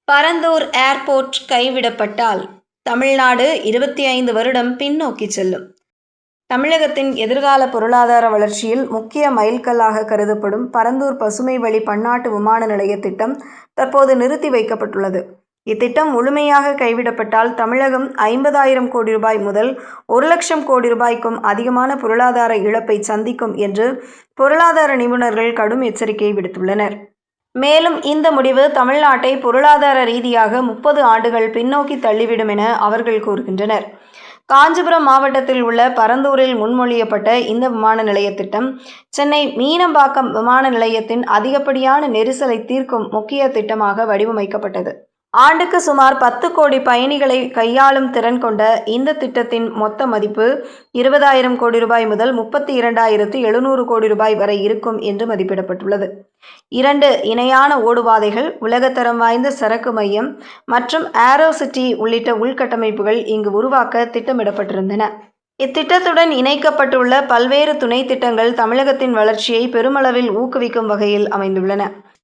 Parandur airport கைவிடப்பட்டால் Tamil Nadu 25 வருடம் பின்னோக்கி செல்லும். தமிழகத்தின் எதிர்கால பொருளாதார வளர்ச்சியில் முக்கிய மைல்கல்லாக கருதப்படும் பரந்தூர் பசுமை வழி பன்னாட்டு விமான நிலைய திட்டம் தற்போது நிறுத்தி வைக்கப்பட்டுள்ளது. இத்திட்டம் முழுமையாக கைவிடப்பட்டால் தமிழகம் 50,000 கோடி ரூபாய் முதல் 1,00,000 கோடி ரூபாய்க்கும் அதிகமான பொருளாதார இழப்பை சந்திக்கும் என்று பொருளாதார நிபுணர்கள் கடும் எச்சரிக்கை விடுத்துள்ளனர். மேலும் இந்த முடிவு தமிழ்நாட்டை பொருளாதார ரீதியாக 30 ஆண்டுகள் பின்னோக்கி தள்ளிவிடும் என அவர்கள் கூறுகின்றனர். காஞ்சிபுரம் மாவட்டத்தில் உள்ள பரந்தூரில் முன்மொழியப்பட்ட இந்த விமான நிலைய திட்டம் சென்னை மீனம்பாக்கம் விமான நிலையத்தின் அதிகப்படியான நெரிசலை தீர்க்கும் முக்கிய திட்டமாக வடிவமைக்கப்பட்டது. ஆண்டுக்கு சுமார் 10 கோடி பயணிகளை கையாளும் திறன் கொண்ட இந்த திட்டத்தின் மொத்த மதிப்பு 20,000 கோடி ரூபாய் முதல் 32,700 கோடி ரூபாய் வரை இருக்கும் என்று மதிப்பிடப்பட்டுள்ளது. 2 இணையான ஓடுபாதைகள், உலகத்தரம் வாய்ந்த சரக்கு மையம் மற்றும் ஏரோ சிட்டி உள்ளிட்ட உள்கட்டமைப்புகள் இங்கு உருவாக்க திட்டமிடப்பட்டிருந்தன. இத்திட்டத்துடன் இணைக்கப்பட்டுள்ள பல்வேறு துணை திட்டங்கள் தமிழகத்தின் வளர்ச்சியை பெருமளவில் ஊக்குவிக்கும் வகையில் அமைந்துள்ளன.